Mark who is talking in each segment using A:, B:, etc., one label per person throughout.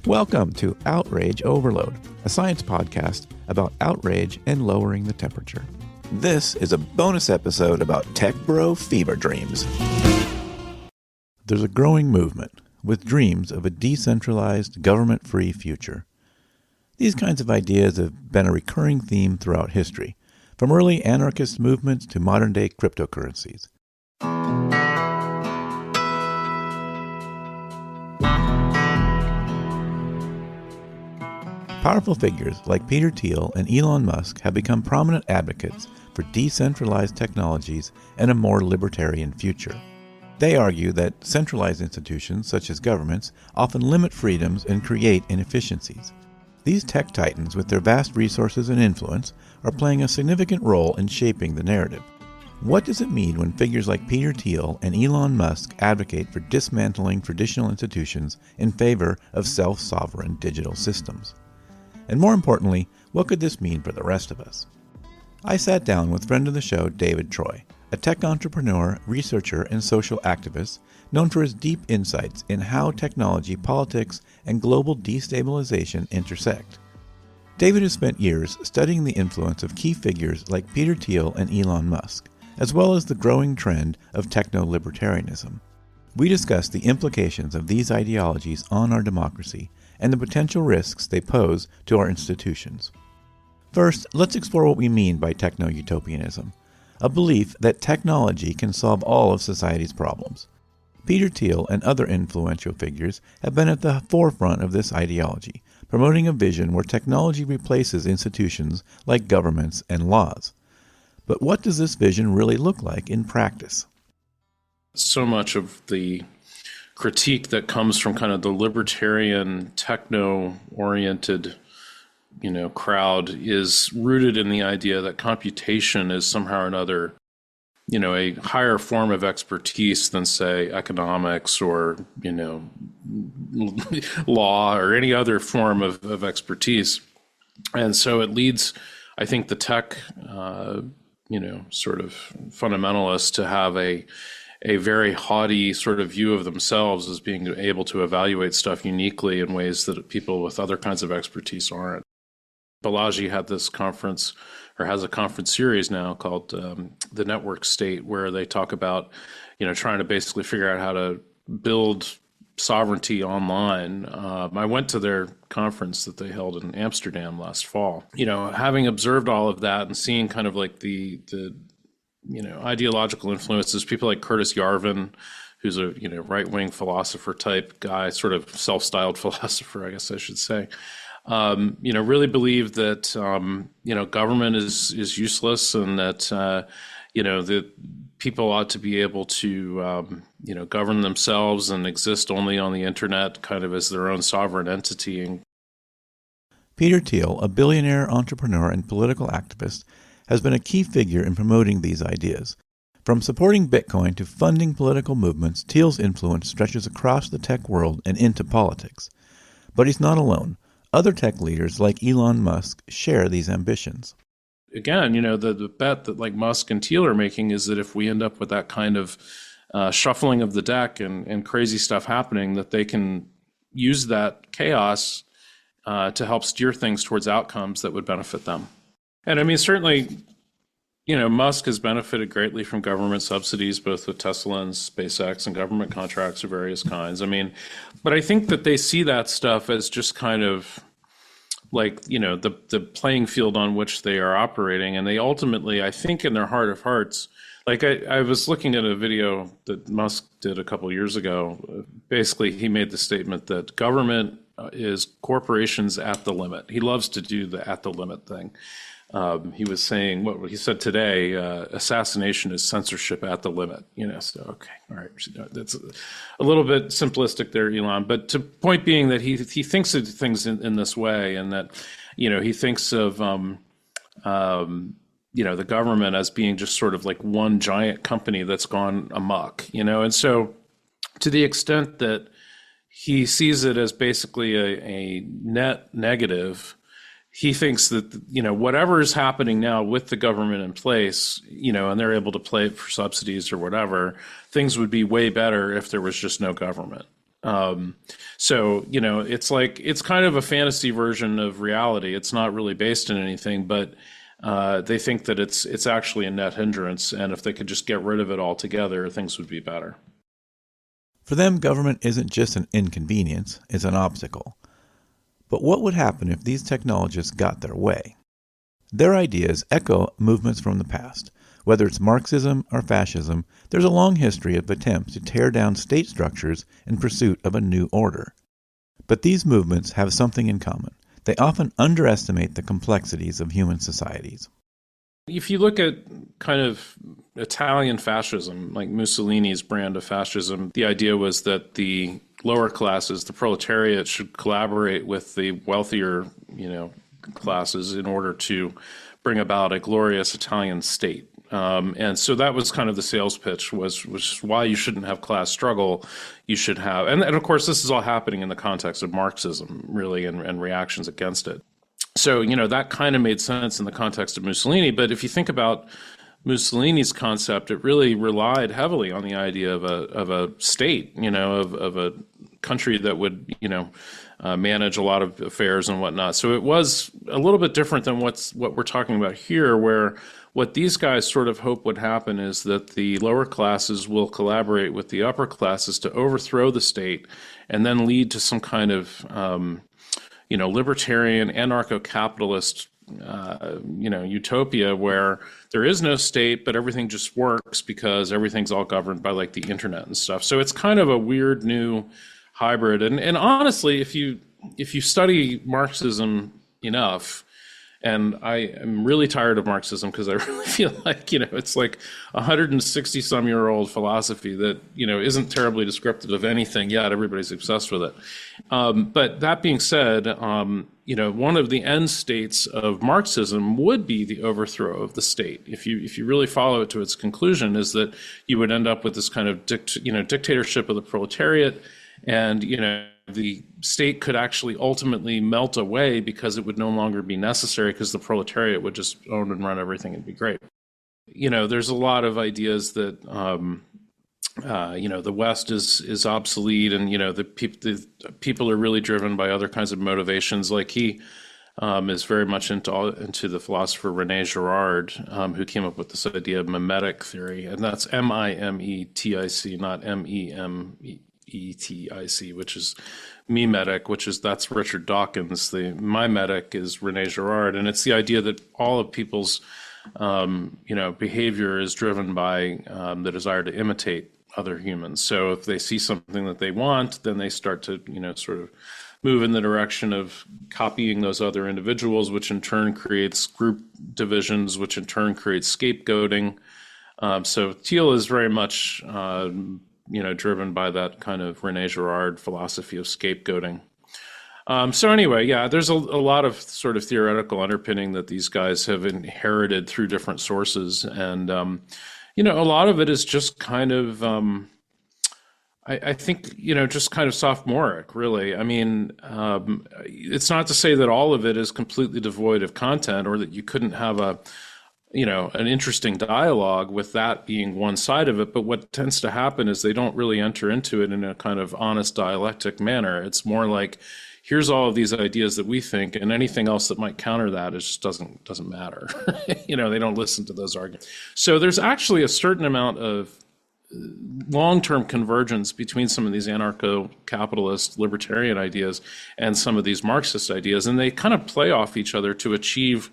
A: Welcome to Outrage Overload, a science podcast about outrage and lowering the temperature. This is a bonus episode about tech bro fever dreams. There's a growing movement with dreams of a decentralized, government-free future. These kinds of ideas have been a recurring theme throughout history, from early anarchist movements to modern-day cryptocurrencies. Powerful figures like Peter Thiel and Elon Musk have become prominent advocates for decentralized technologies and a more libertarian future. They argue that centralized institutions, such as governments, often limit freedoms and create inefficiencies. These tech titans, with their vast resources and influence, are playing a significant role in shaping the narrative. What does it mean when figures like Peter Thiel and Elon Musk advocate for dismantling traditional institutions in favor of self-sovereign digital systems? And more importantly, what could this mean for the rest of us? I sat down with friend of the show, David Troy, a tech entrepreneur, researcher, and social activist known for his deep insights in how technology, politics, and global destabilization intersect. David has spent years studying the influence of key figures like Peter Thiel and Elon Musk, as well as the growing trend of techno-libertarianism. We discuss the implications of these ideologies on our democracy and the potential risks they pose to our institutions. First, let's explore what we mean by techno-utopianism, a belief that technology can solve all of society's problems. Peter Thiel and other influential figures have been at the forefront of this ideology, promoting a vision where technology replaces institutions like governments and laws. But what does this vision really look like in practice?
B: So much of the critique that comes from kind of the libertarian, techno-oriented, crowd is rooted in the idea that computation is somehow or another, a higher form of expertise than, say, economics or, law or any other form of expertise. And so it leads, I think, the tech, sort of fundamentalists to have a very haughty sort of view of themselves as being able to evaluate stuff uniquely in ways that people with other kinds of expertise aren't. Balaji had this conference, or has a conference series now called The Network State, where they talk about, trying to basically figure out how to build sovereignty online. I went to their conference that they held in Amsterdam last fall. Having observed all of that and seeing kind of like the ideological influences, people like Curtis Yarvin, who's a, right-wing philosopher type guy, sort of self-styled philosopher, I guess I should say, really believe that, government is useless and that, that people ought to be able to, govern themselves and exist only on the internet kind of as their own sovereign entity.
A: Peter Thiel, a billionaire entrepreneur and political activist, has been a key figure in promoting these ideas. From supporting Bitcoin to funding political movements, Thiel's influence stretches across the tech world and into politics. But he's not alone. Other tech leaders like Elon Musk share these ambitions.
B: Again, the bet that like Musk and Thiel are making is that if we end up with that kind of shuffling of the deck and crazy stuff happening, that they can use that chaos to help steer things towards outcomes that would benefit them. And I mean, certainly, Musk has benefited greatly from government subsidies, both with Tesla and SpaceX and government contracts of various kinds. I mean, but I think that they see that stuff as just kind of like, the playing field on which they are operating. And they ultimately, I think in their heart of hearts, like I was looking at a video that Musk did a couple of years ago. Basically, he made the statement that government is corporations at the limit. He loves to do the at the limit thing. He was saying what he said today, assassination is censorship at the limit, so, okay. All right. That's a little bit simplistic there, Elon, but to point being that he thinks of things in this way, and that, he thinks of, the government as being just sort of like one giant company that's gone amok, and so to the extent that he sees it as basically a net negative, he thinks that, whatever is happening now with the government in place, and they're able to play it for subsidies or whatever, things would be way better if there was just no government. So, it's kind of a fantasy version of reality. It's not really based in anything, but they think that it's actually a net hindrance, and if they could just get rid of it altogether, things would be better.
A: For them, government isn't just an inconvenience, it's an obstacle. But what would happen if these technologists got their way? Their ideas echo movements from the past. Whether it's Marxism or fascism, there's a long history of attempts to tear down state structures in pursuit of a new order. But these movements have something in common. They often underestimate the complexities of human societies.
B: If you look at kind of Italian fascism, like Mussolini's brand of fascism, the idea was that the lower classes, the proletariat, should collaborate with the wealthier, classes in order to bring about a glorious Italian state. And so that was kind of the sales pitch, which is why you shouldn't have class struggle. You should have, and of course, this is all happening in the context of Marxism, really, and reactions against it. So, that kind of made sense in the context of Mussolini. But if you think about Mussolini's concept, it really relied heavily on the idea of a state, of a country that would, manage a lot of affairs and whatnot. So it was a little bit different than what we're talking about here, where what these guys sort of hope would happen is that the lower classes will collaborate with the upper classes to overthrow the state and then lead to some kind of, libertarian, anarcho-capitalist, utopia where there is no state, but everything just works because everything's all governed by like the internet and stuff. So it's kind of a weird new hybrid. And honestly, if you study Marxism enough, and I am really tired of Marxism because I really feel like, it's like 160-some-year-old philosophy that, isn't terribly descriptive of anything yet. Everybody's obsessed with it. But that being said, one of the end states of Marxism would be the overthrow of the state. If you really follow it to its conclusion, is that you would end up with this kind of dictatorship of the proletariat, and the state could actually ultimately melt away because it would no longer be necessary because the proletariat would just own and run everything. It'd be great. There's a lot of ideas that the West is obsolete, and the people are really driven by other kinds of motivations. Like he is very much into the philosopher René Girard, who came up with this idea of mimetic theory, and that's M-I-M-E-T-I-C, not M-E-M-E-T-I-C, which is mimetic, that's Richard Dawkins. The mimetic is René Girard, and it's the idea that all of people's behavior is driven by the desire to imitate other humans. So if they see something that they want, then they start to sort of move in the direction of copying those other individuals, which in turn creates group divisions, which in turn creates scapegoating. So Thiel is very much driven by that kind of René Girard philosophy of scapegoating. So anyway, there's a lot of sort of theoretical underpinning that these guys have inherited through different sources. And, a lot of it is just kind of, I think, just kind of sophomoric, really. I mean, it's not to say that all of it is completely devoid of content, or that you couldn't have an interesting dialogue with that being one side of it. But what tends to happen is they don't really enter into it in a kind of honest dialectic manner. It's more like, here's all of these ideas that we think, and anything else that might counter that just doesn't matter. They don't listen to those arguments. So there's actually a certain amount of long-term convergence between some of these anarcho-capitalist libertarian ideas and some of these Marxist ideas, and they kind of play off each other to achieve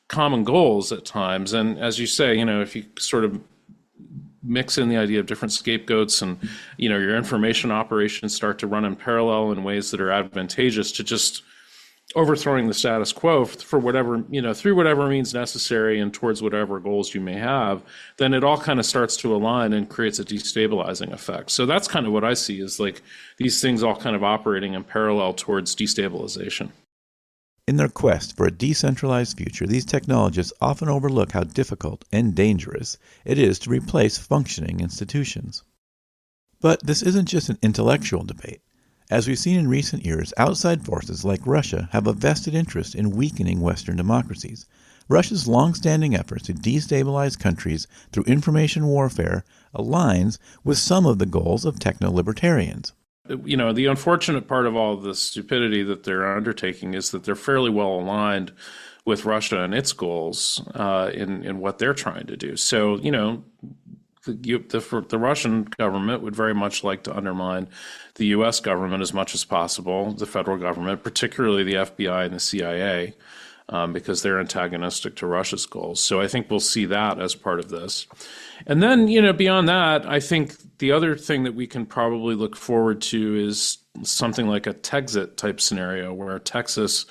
B: common goals at times. And as you say, if you sort of mix in the idea of different scapegoats, and your information operations start to run in parallel in ways that are advantageous to just overthrowing the status quo for whatever, through whatever means necessary and towards whatever goals you may have, then it all kind of starts to align and creates a destabilizing effect. So that's kind of what I see, is like these things all kind of operating in parallel towards destabilization.
A: In their quest for a decentralized future, these technologists often overlook how difficult and dangerous it is to replace functioning institutions. But this isn't just an intellectual debate. As we've seen in recent years, outside forces like Russia have a vested interest in weakening Western democracies. Russia's long-standing efforts to destabilize countries through information warfare aligns with some of the goals of techno-libertarians.
B: the unfortunate part of all the stupidity that they're undertaking is that they're fairly well aligned with Russia and its goals in what they're trying to do. So, the Russian government would very much like to undermine the U.S. government as much as possible, the federal government, particularly the FBI and the CIA, because they're antagonistic to Russia's goals. So I think we'll see that as part of this. And then, beyond that, I think the other thing that we can probably look forward to is something like a Texit type scenario where Texas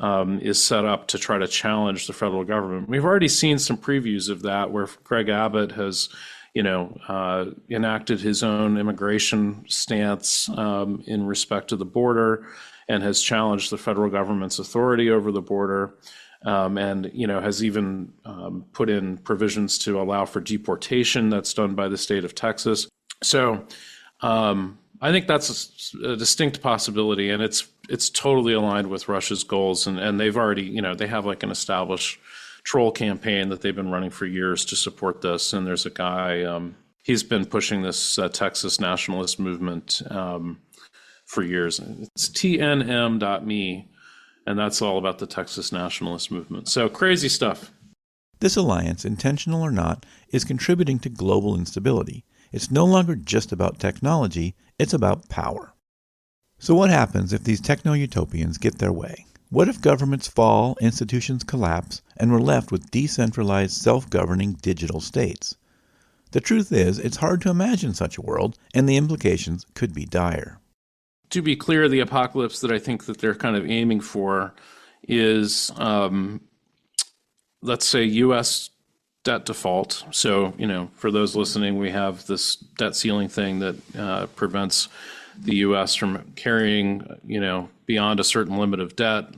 B: is set up to try to challenge the federal government. We've already seen some previews of that where Greg Abbott has enacted his own immigration stance in respect to the border and has challenged the federal government's authority over the border, and has even put in provisions to allow for deportation that's done by the state of Texas. So I think that's a distinct possibility, and it's totally aligned with Russia's goals, and they've already, they have like an established troll campaign that they've been running for years to support this. And there's a guy, he's been pushing this Texas nationalist movement for years. It's tnm.me, and that's all about the Texas nationalist movement. So crazy stuff.
A: This alliance, intentional or not, is contributing to global instability. It's no longer just about technology, it's about power. So what happens if these techno-utopians get their way? What if governments fall, institutions collapse, and we're left with decentralized, self-governing digital states? The truth is, it's hard to imagine such a world, and the implications could be dire.
B: To be clear, the apocalypse that I think that they're kind of aiming for is, let's say, U.S. debt default. So, for those listening, we have this debt ceiling thing that prevents the U.S. from carrying, beyond a certain limit of debt,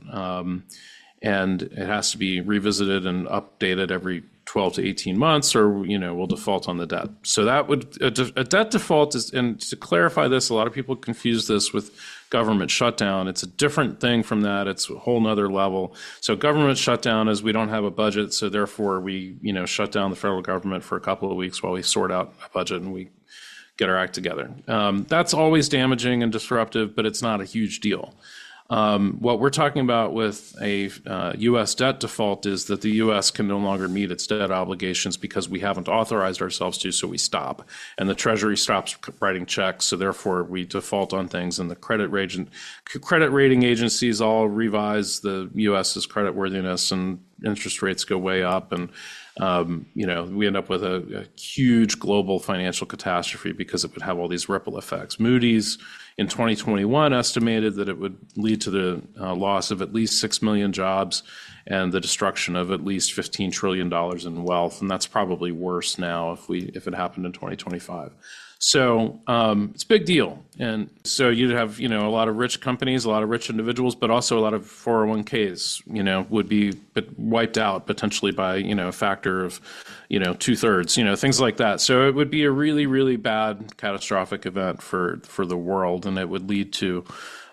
B: and it has to be revisited and updated every 12 to 18 months, or we'll default on the debt. So that would a debt default is, and to clarify this, a lot of people confuse this with government shutdown. It's a different thing from that. It's a whole nother level. So government shutdown is we don't have a budget, so therefore we shut down the federal government for a couple of weeks while we sort out a budget and we get our act together. That's always damaging and disruptive, but it's not a huge deal. What we're talking about with a U.S. debt default is that the U.S. can no longer meet its debt obligations because we haven't authorized ourselves to, so we stop. And the Treasury stops writing checks, so therefore we default on things, and the credit rating agencies all revise the U.S.'s creditworthiness, and interest rates go way up, and we end up with a huge global financial catastrophe because it would have all these ripple effects. Moody's in 2021 estimated that it would lead to the loss of at least 6 million jobs and the destruction of at least $15 trillion in wealth. And that's probably worse now if it happened in 2025. So it's a big deal. And so you'd have, a lot of rich companies, a lot of rich individuals, but also a lot of 401ks, would be wiped out potentially by, a factor of, 2/3, things like that. So it would be a really, really bad catastrophic event for the world, and it would lead to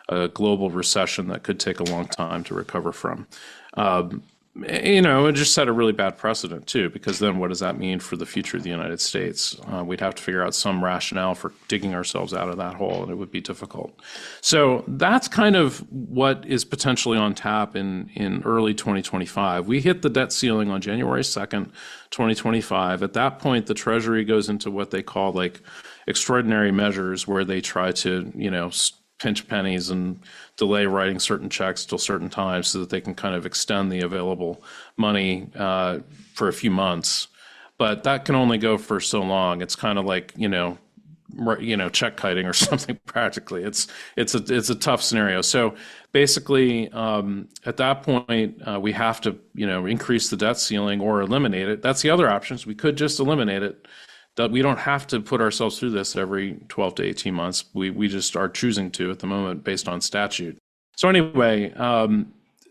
B: a global recession that could take a long time to recover from. It just set a really bad precedent too, because then what does that mean for the future of the United States? We'd have to figure out some rationale for digging ourselves out of that hole, and it would be difficult. So that's kind of what is potentially on tap in early 2025. We hit the debt ceiling on January 2nd, 2025. At that point, the Treasury goes into what they call like extraordinary measures, where they try to, pinch pennies and delay writing certain checks till certain times so that they can kind of extend the available money for a few months. But that can only go for so long. It's kind of like, check kiting or something practically. It's a tough scenario. So basically, at that point, we have to, increase the debt ceiling or eliminate it. That's the other options. We could just eliminate it. That we don't have to put ourselves through this every 12 to 18 months. We just are choosing to at the moment based on statute. So anyway,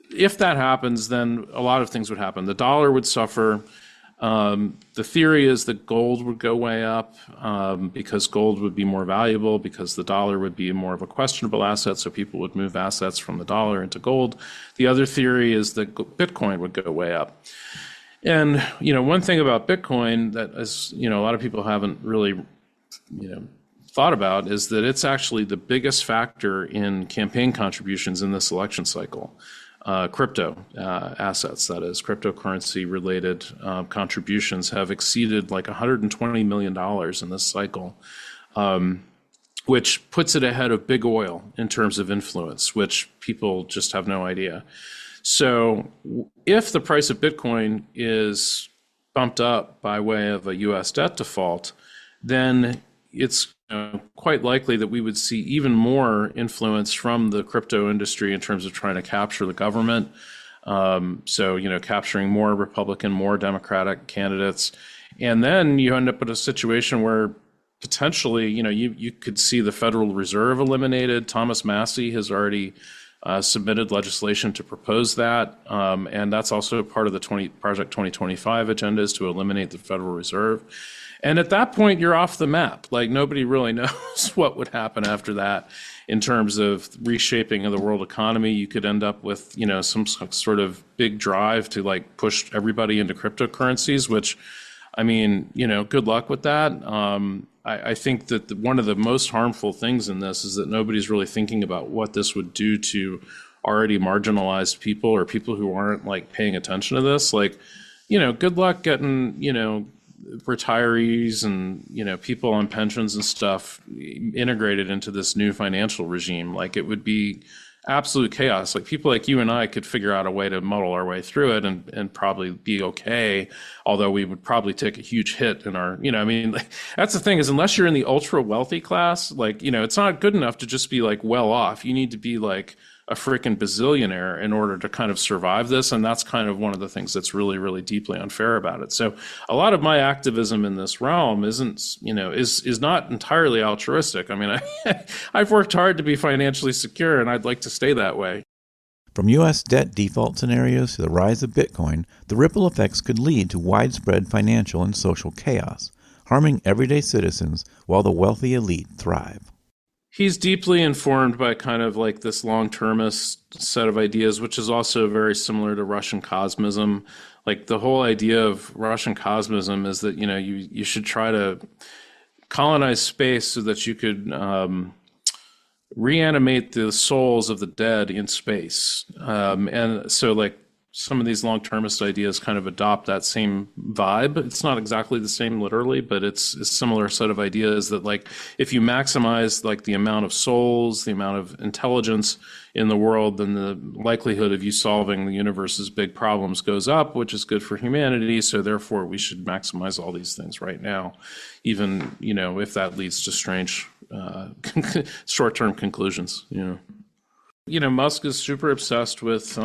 B: if that happens, then a lot of things would happen. The dollar would suffer. The theory is that gold would go way up because gold would be more valuable, because the dollar would be more of a questionable asset, so people would move assets from the dollar into gold. The other theory is that Bitcoin would go way up. And, one thing about Bitcoin that is, a lot of people haven't really, thought about is that it's actually the biggest factor in campaign contributions in this election cycle. Crypto assets, that is, cryptocurrency related contributions have exceeded like $120 million in this cycle, which puts it ahead of big oil in terms of influence, which people just have no idea. So if the price of Bitcoin is bumped up by way of a US debt default, then it's quite likely that we would see even more influence from the crypto industry in terms of trying to capture the government. So, capturing more Republican, more Democratic candidates. And then you end up in a situation where potentially, you could see the Federal Reserve eliminated. Thomas Massey has already submitted legislation to propose that. And that's also part of the Project 2025 agenda, is to eliminate the Federal Reserve. And at that point, you're off the map. Like, nobody really knows what would happen after that in terms of reshaping of the world economy. You could end up with, some sort of big drive to like push everybody into cryptocurrencies, which, good luck with that. I think that one of the most harmful things in this is that nobody's really thinking about what this would do to already marginalized people or people who aren't like paying attention to this. Like, good luck getting, retirees and people on pensions and stuff integrated into this new financial regime. Like, it would be absolute chaos. Like, people like you and I could figure out a way to muddle our way through it and probably be okay, although we would probably take a huge hit in our, that's the thing, is unless you're in the ultra wealthy class, like, it's not good enough to just be like well off. You need to be like a freaking bazillionaire in order to kind of survive this. And that's kind of one of the things that's really, really deeply unfair about it. So a lot of my activism in this realm isn't, is not entirely altruistic. I've worked hard to be financially secure, and I'd like to stay that way.
A: From U.S. debt default scenarios to the rise of Bitcoin, the ripple effects could lead to widespread financial and social chaos, harming everyday citizens while the wealthy elite thrive.
B: He's deeply informed by kind of like this long-termist set of ideas, which is also very similar to Russian cosmism. Like, the whole idea of Russian cosmism is that, you should try to colonize space so that you could reanimate the souls of the dead in space. And so, like, some of these long-termist ideas kind of adopt that same vibe. It's not exactly the same literally, but it's a similar set of ideas that, like, if you maximize like the amount of souls, the amount of intelligence in the world, then the likelihood of you solving the universe's big problems goes up, which is good for humanity. So therefore, we should maximize all these things right now, even, if that leads to strange short-term conclusions. Musk is super obsessed with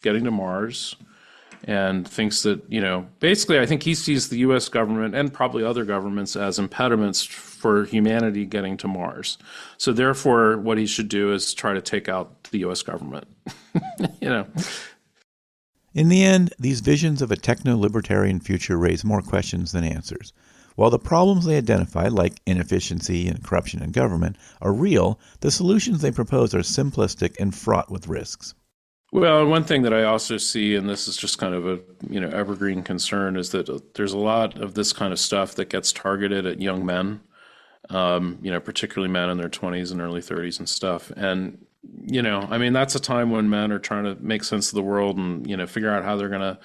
B: getting to Mars, and thinks that, basically, I think he sees the U.S. government and probably other governments as impediments for humanity getting to Mars. So therefore, what he should do is try to take out the U.S. government.
A: In the end, these visions of a techno-libertarian future raise more questions than answers. While the problems they identify, like inefficiency and corruption in government, are real, the solutions they propose are simplistic and fraught with risks.
B: Well, one thing that I also see, and this is just kind of a evergreen concern, is that there's a lot of this kind of stuff that gets targeted at young men, particularly men in their 20s and early 30s and stuff. And that's a time when men are trying to make sense of the world and figure out how they're going to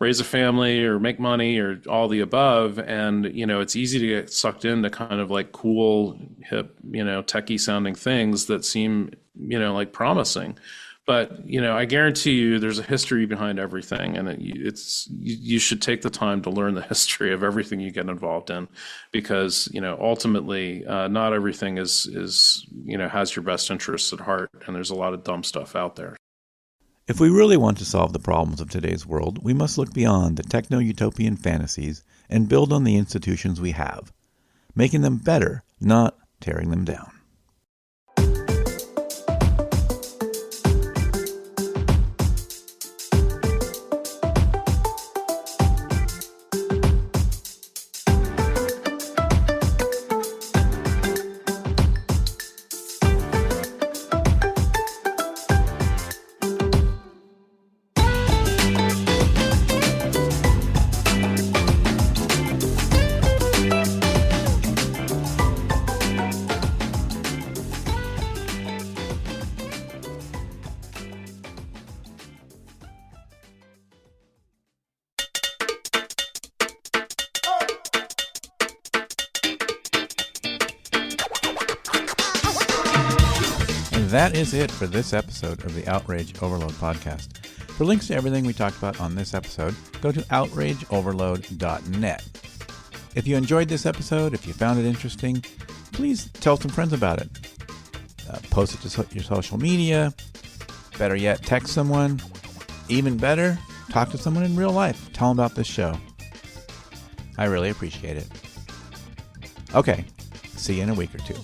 B: raise a family or make money or all the above. And it's easy to get sucked into kind of like cool, hip, techie sounding things that seem like promising. But, I guarantee you there's a history behind everything, and you should take the time to learn the history of everything you get involved in, because, ultimately, not everything is has your best interests at heart, and there's a lot of dumb stuff out there.
A: If we really want to solve the problems of today's world, we must look beyond the techno-utopian fantasies and build on the institutions we have, making them better, not tearing them down. That is it for this episode of the Outrage Overload podcast. For links to everything we talked about on this episode, go to outrageoverload.net. If you enjoyed this episode, if you found it interesting, please tell some friends about it. Post it to your social media. Better yet, text someone. Even better, talk to someone in real life. Tell them about this show. I really appreciate it. Okay, see you in a week or two.